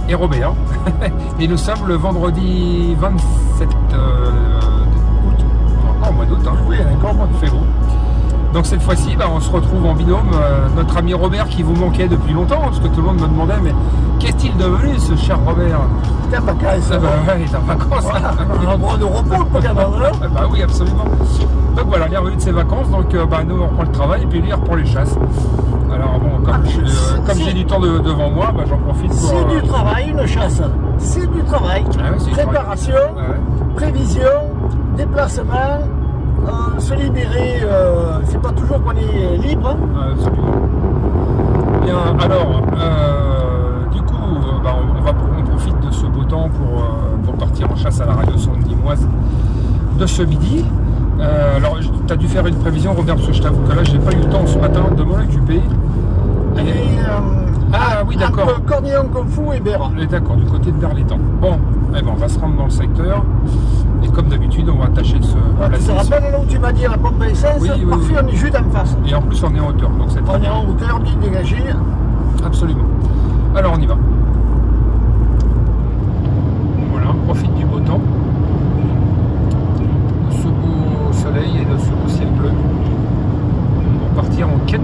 et Robert. Et nous sommes le vendredi 27 août, encore au mois d'août, hein. Oui, encore mois de février. Donc cette fois-ci, on se retrouve en binôme. Notre ami Robert qui vous manquait depuis longtemps, parce que tout le monde me demandait, mais qu'est-il devenu ce cher Robert? T'es en vacances. Ouais, il est en vacances. Voilà, un endroit de repos, le gamin, là. Bah oui, absolument. Donc voilà, il est revenu de ses vacances, donc nous on reprend le travail et puis lui il reprend les chasses. Alors bon, comme j'ai du temps devant moi, j'en profite pour... C'est du travail, une chasse. C'est du travail. Ah ouais, préparation, prévision, déplacement, se libérer, c'est pas toujours qu'on est libre. Absolument. Bien, alors, du coup, on profite de ce beau temps pour partir en chasse à la radio Sonde-Nîmoise de ce midi. Alors, tu as dû faire une prévision, Robert, parce que je t'avoue que là, j'ai pas eu le temps ce matin de m'en occuper. Ah oui, d'accord. Entre Cornillon, Confou et Béra. D'accord, du côté de Berlétan. Bon, on va se rendre dans le secteur. Et comme d'habitude, on va tâcher de se placer. Tu te rappelles là où tu m'as dit la pompe à essence? Oui, parfait, on est juste en face. Et en plus, on est en hauteur. Donc on est en hauteur, bien dégagé. Absolument. Alors, on y va. Voilà, on profite du beau temps, de ce beau soleil et de ce beau ciel bleu, pour partir en quête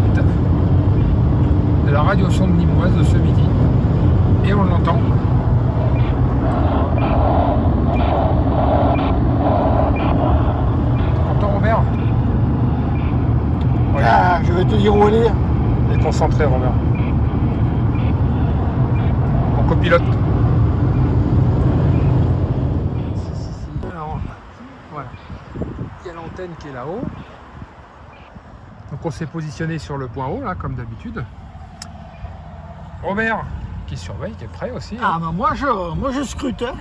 de la radio Sonde-Nîmoise de ce midi. Et on l'entend. T'entends, Robert? Ouais. Ah, je vais te dire où elle est. Et concentré, Robert. Mon copilote. Alors, voilà. Il y a l'antenne qui est là-haut. Donc on s'est positionné sur le point haut, là, comme d'habitude. Robert, qui surveille, qui est prêt aussi. Ah, bah moi je scrute. Hein.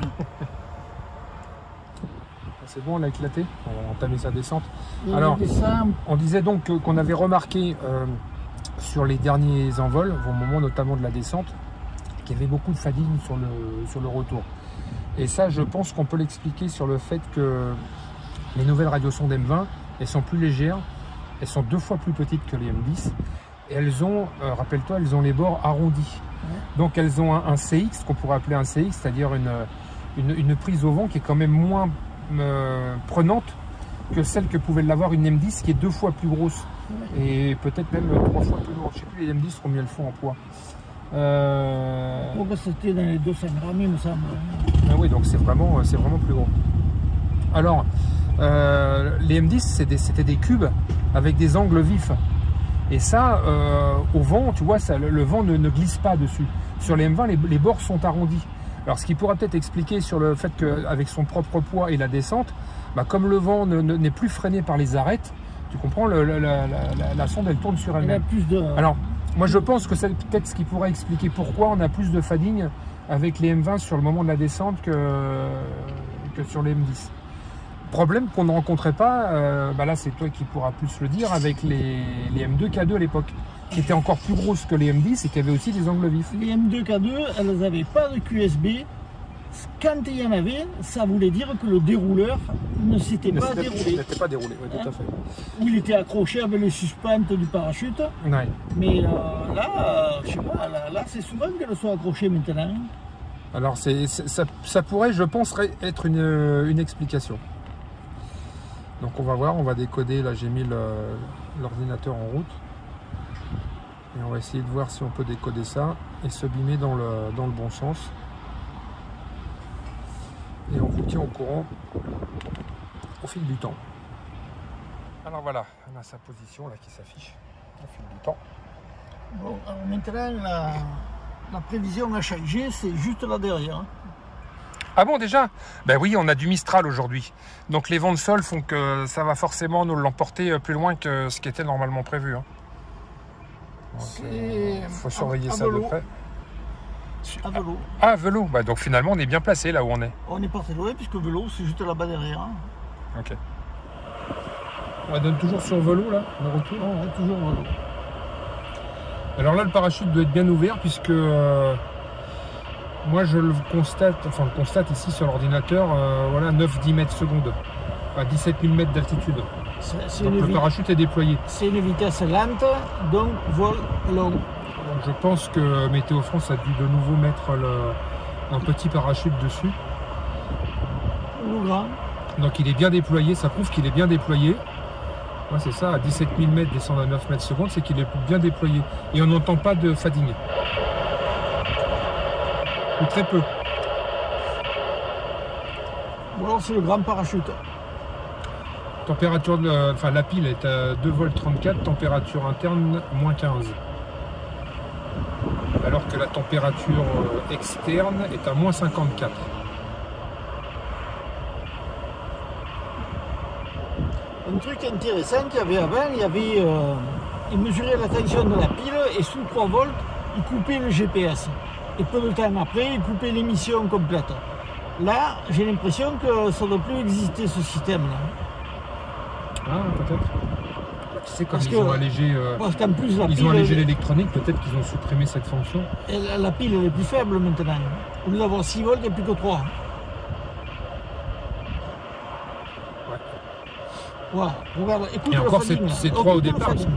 C'est bon, on a éclaté. On va entamer sa descente. Alors, on disait donc qu'on avait remarqué sur les derniers envols, au moment notamment de la descente, qu'il y avait beaucoup de fatigue sur le retour. Et ça, je pense qu'on peut l'expliquer sur le fait que les nouvelles radiosondes M20, elles sont plus légères, elles sont 2 fois plus petites que les M10. Et elles ont, rappelle-toi, elles ont les bords arrondis. Donc elles ont un CX, qu'on pourrait appeler un CX, c'est-à-dire une prise au vent qui est quand même moins prenante que celle que pouvait l'avoir une M10 qui est 2 fois plus grosse. Et peut-être même 3 fois plus lourde. Je ne sais plus les M10 combien elles font en poids. C'était dans les 200 grammes, il me semble. Ah oui, donc c'est vraiment plus gros. Alors, les M10, c'était des cubes avec des angles vifs. Et ça, au vent, tu vois, le vent ne glisse pas dessus. Sur les M20, les bords sont arrondis. Alors, ce qui pourrait peut-être expliquer sur le fait qu'avec son propre poids et la descente, comme le vent n'est plus freiné par les arêtes, tu comprends, la sonde, elle tourne sur elle-même. Alors, moi, je pense que c'est peut-être ce qui pourrait expliquer pourquoi on a plus de fading avec les M20 sur le moment de la descente que sur les M10. Problème qu'on ne rencontrait pas, là c'est toi qui pourras plus le dire, avec les M2 K2 à l'époque, qui étaient encore plus grosses que les M10 et qui avaient aussi des angles vifs. Les M2 K2, elles n'avaient pas de QSB. Quand il y en avait, ça voulait dire que le dérouleur ne s'était pas déroulé. Il n'était pas déroulé, oui, tout à fait. Ou il était accroché avec les suspentes du parachute. Ouais. Mais là, je sais pas, là c'est souvent qu'elles sont accrochées maintenant. Alors ça pourrait, je pense, être une explication. Donc on va voir, on va décoder, là j'ai mis l'ordinateur en route. Et on va essayer de voir si on peut décoder ça et se bimer dans le bon sens. Et on vous tient au courant au fil du temps. Alors voilà, on a sa position là qui s'affiche au fil du temps. Bon, alors maintenant la prévision a changé, c'est juste là derrière. Ah bon, déjà? Ben oui, on a du Mistral aujourd'hui. Donc les vents de sol font que ça va forcément nous l'emporter plus loin que ce qui était normalement prévu. Il faut surveiller ça de près. À Velo. Ah, Velo. Bah, donc finalement, on est bien placé là où on est. On n'est pas très loin puisque Velo, c'est juste là-bas derrière. Ok. On donne toujours sur Velo là, le retour. Ouais, toujours Velo. Alors là, le parachute doit être bien ouvert puisque moi je le constate ici sur l'ordinateur, voilà, 9-10 mètres secondes, à 17 000 mètres d'altitude. Donc le parachute est déployé. C'est une vitesse lente, donc vol long. Donc je pense que Météo France a dû de nouveau mettre un petit parachute dessus. Ou grand. Donc il est bien déployé, ça prouve qu'il est bien déployé. Ouais, c'est ça, à 17 000 mètres, descendre à 9 mètres secondes, c'est qu'il est bien déployé. Et on n'entend pas de fading. Ou très peu. Ou alors c'est le grand parachute. Température de la pile est à 2 volts 34, température interne moins 15. Alors que la température externe est à moins 54. Un truc intéressant qu'il y avait avant, il mesurait la tension de la pile et sous 3 volts, il coupait le GPS. Et peu de temps après, il coupait l'émission complète. Là, j'ai l'impression que ça ne doit plus exister ce système-là. Ah, peut-être. Tu sais, comme Parce ils que- ont allégé, Parce qu'en plus, la ils pile, ont allégé l'électronique, peut-être qu'ils ont supprimé cette fonction. la pile elle est plus faible maintenant. Au lieu d'avoir 6 volts, il n'y a plus que 3. Ouais. Voilà, regarde, écoute Et le encore, fading. c'est 3 au Écoute le départ. fading.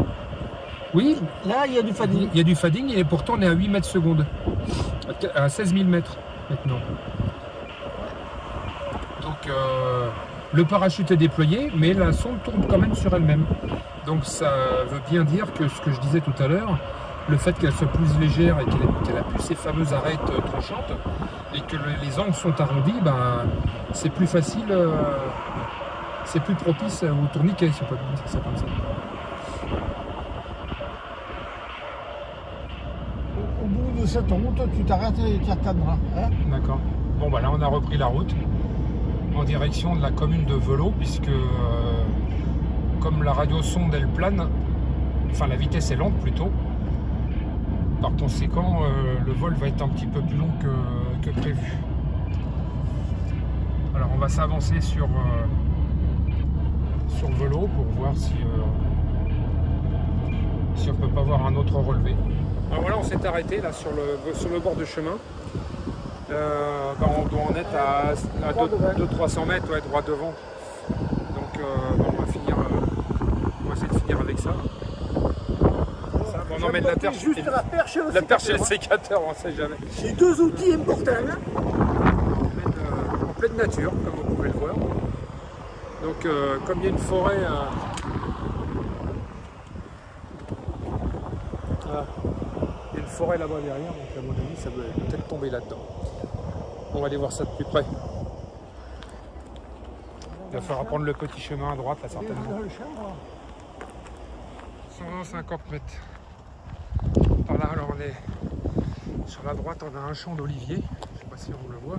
Oui, Là, il y a du fading. il y a du fading et pourtant on est à 8 mètres secondes. À 16 000 mètres maintenant. Donc le parachute est déployé, mais la sonde tourne quand même sur elle-même. Donc ça veut bien dire que ce que je disais tout à l'heure, le fait qu'elle soit plus légère et qu'elle a plus ces fameuses arêtes tranchantes et que les angles sont arrondis, ben, c'est plus facile, c'est plus propice au tourniquet, si on peut dire ça comme ça. Au bout de cette route, tu t'arrêtes et tu attendras. Hein. D'accord. Bon bah là on a repris la route en direction de la commune de Velot, puisque comme la radiosonde elle plane, enfin la vitesse est lente plutôt, par conséquent le vol va être un petit peu plus long que prévu. Alors on va s'avancer sur Velot pour voir si on peut pas voir un autre relevé. Alors voilà, on s'est arrêté là sur le bord du chemin. On doit en être à 200-300 mètres, ouais, droit devant. Donc on va finir, on va essayer de finir avec ça. On emmène la perche, Juste la perche et le la perche et le sécateur. sécateur, on ne sait jamais. C'est deux outils importants. Hein. En pleine nature, comme vous pouvez le voir. Donc comme il y a une forêt, il y a une forêt là-bas derrière, donc à mon avis ça doit peut-être tomber là-dedans. On va aller voir ça de plus près. Il va falloir prendre le petit chemin à droite là certainement. 150 mètres. Par là, alors on est sur la droite, on a un champ d'oliviers. Je ne sais pas si on le voit.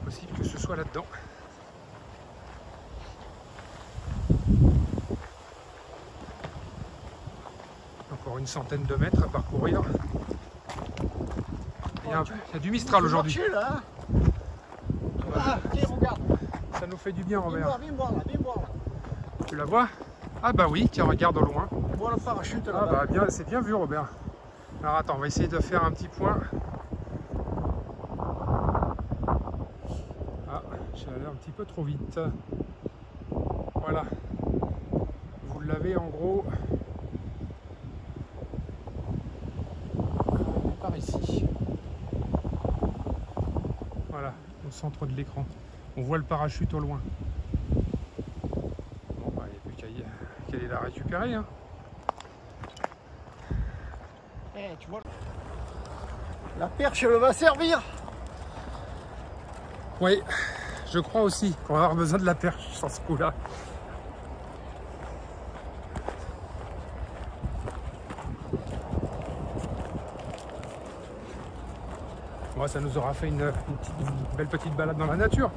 Possible que ce soit là-dedans. Encore une centaine de mètres à parcourir. Il y a du Mistral aujourd'hui. Là. Ah, tiens, regarde. Ça nous fait du bien, Robert. Viens voir là, viens voir là. Tu la vois? Ah bah oui, tiens, regarde au loin. Vois le parachute là. Ah bah bien, c'est bien vu, Robert. Alors attends, on va essayer de faire un petit point. Ah, j'ai allé un petit peu trop vite. Voilà. Vous l'avez en gros par ici. Voilà, au centre de l'écran. On voit le parachute au loin. Bon bah il n'y a plus qu'à aller la récupérer. Hein. Eh, tu vois, la perche elle va servir. Oui, je crois aussi qu'on va avoir besoin de la perche sur ce coup-là. Bon, ça nous aura fait une belle petite balade dans la nature.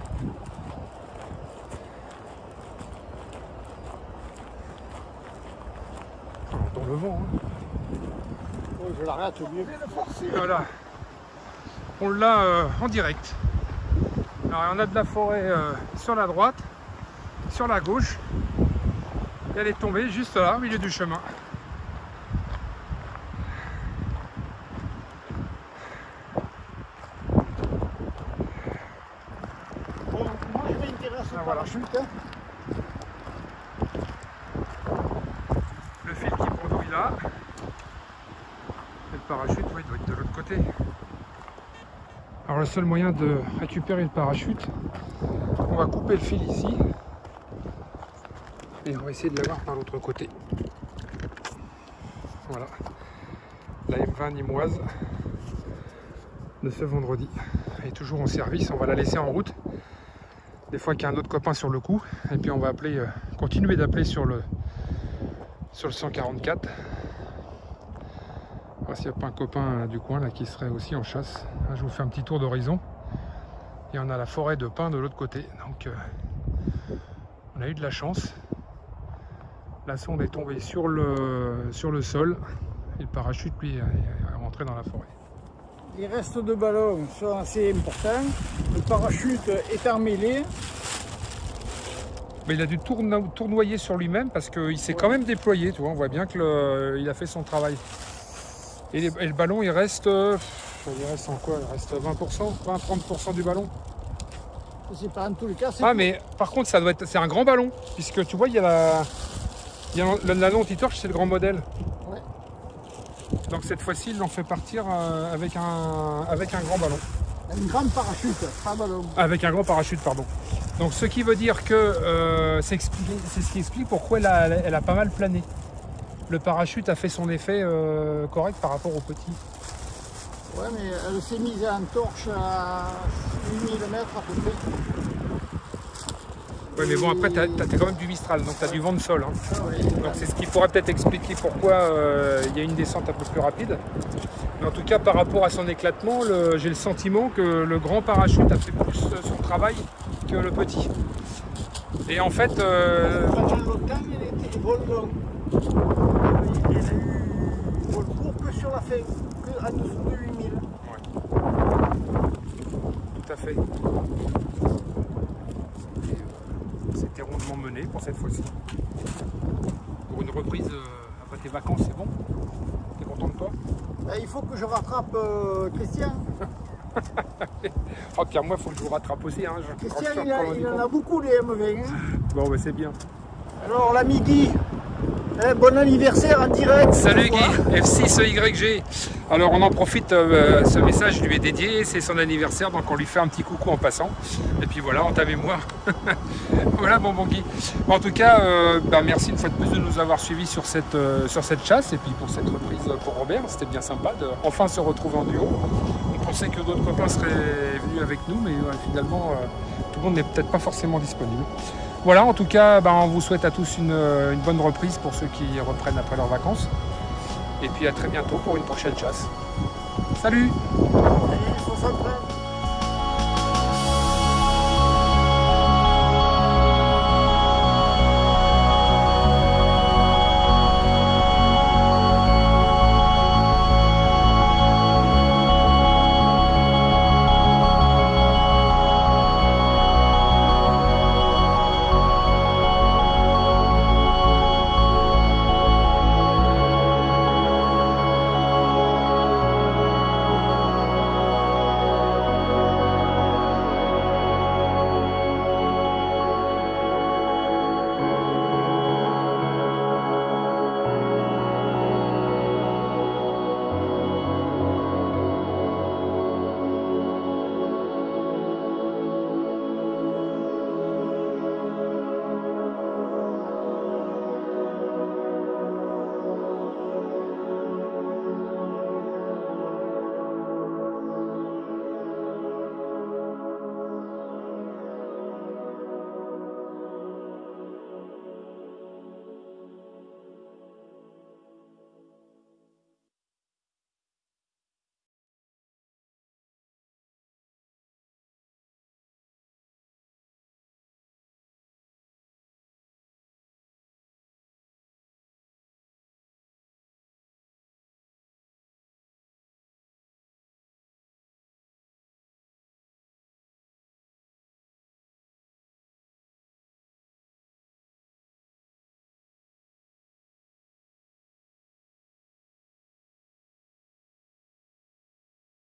On entend le vent. Hein. Oh, je l'arrête au mieux. Voilà. On l'a en direct. Alors on a de la forêt sur la droite, sur la gauche. Et elle est tombée juste là, au milieu du chemin. Bon, moi je m'intéresse au voilà. parachute. Hein. Le fil qui pendouille là. Le parachute, ouais, il doit être de l'autre côté. Alors le seul moyen de récupérer le parachute, on va couper le fil ici. Et on va essayer de l'avoir par l'autre côté. Voilà. La M20 nimoise de ce vendredi. Elle est toujours en service, on va la laisser en route. Des fois qu'il y a un autre copain sur le coup. Et puis on va appeler, continuer d'appeler sur le 144. Voir s'il n'y a pas un copain du coin là qui serait aussi en chasse. Là, je vous fais un petit tour d'horizon. Et on a la forêt de pins de l'autre côté. Donc on a eu de la chance. La sonde est tombée sur le sol. Et le parachute lui est rentré dans la forêt. Les restes de ballon sont assez importants. Le parachute est emmêlé. Mais il a dû tournoyer sur lui-même parce qu'il s'est quand même déployé. Tu vois, on voit bien qu'il a fait son travail. Et le ballon, il reste en quoi? Il reste 20%, 20-30% du ballon. C'est pas en tous les cas. Ah, mais par contre, c'est un grand ballon. Puisque tu vois, il y a la Lonti-Torch, c'est le grand modèle. Ouais. Donc cette fois-ci, ils l'ont fait partir avec un grand ballon. Un grand parachute, pas un ballon. Avec un grand parachute, pardon. Donc ce qui veut dire que c'est ce qui explique pourquoi elle a pas mal plané. Le parachute a fait son effet correct par rapport au petit. Ouais, mais elle s'est mise en torche à 8000 mètres à peu près. Oui, mais bon, après, tu as quand même du Mistral, donc tu as du vent de sol. Hein. Ah, ouais. Donc c'est ce qui pourrait peut-être expliquer pourquoi il y a une descente un peu plus rapide. Mais en tout cas, par rapport à son éclatement, j'ai le sentiment que le grand parachute a fait plus son travail que le petit. Et en fait... Longtemps, elle était vol long. Elle a eu vol court que sur la fin, que en dessous de 8000. Ouais. Tout à fait. C'était rondement mené pour cette fois-ci. Pour une reprise après tes vacances, c'est bon? T'es content de toi? Il faut que je rattrape Christian. Oh, puis moi, il faut que je vous rattrape aussi. Hein. Christian, il en a beaucoup les M20. Hein. Bon, bah, c'est bien. Alors, l'ami Guy, bon anniversaire en direct. Salut Guy, F6YG. Alors on en profite, ce message lui est dédié, c'est son anniversaire, donc on lui fait un petit coucou en passant. Et puis voilà, en ta mémoire. Voilà bon Guy. En tout cas, merci une fois de plus de nous avoir suivis sur cette chasse et puis pour cette reprise pour Robert. C'était bien sympa de enfin se retrouver en duo. On pensait que d'autres copains seraient venus avec nous, mais finalement tout le monde n'est peut-être pas forcément disponible. Voilà, en tout cas, on vous souhaite à tous une bonne reprise pour ceux qui reprennent après leurs vacances. Et puis à très bientôt pour une prochaine chasse. Salut! Allez, 60.